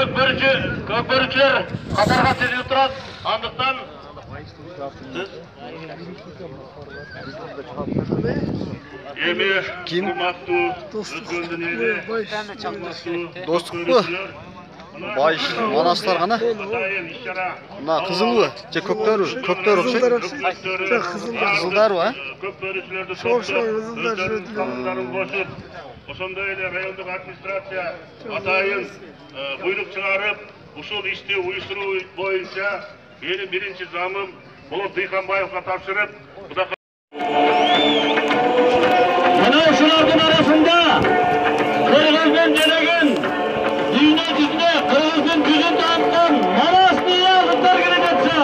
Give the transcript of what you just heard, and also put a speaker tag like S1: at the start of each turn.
S1: Көкбөрүчүлөр катарга тизилип турат. Андыктан
S2: Kim? Dostluk mu? Baş, manaslar gana. Buna kızıl mı? Kökler okşay. Kızıldar var.
S1: Ошондой эле райондук администрация атайын буйрук чыгарып, ушул ишти уюштуруу боюнча менин биринчи замым Болот Дыйканбаевга тапшырып, мына ушулардын арасында кыргыздын желеген дүйнө жүзүнө кыргыздын жүзүн таныткан Манас Ниязовдор келе жатса,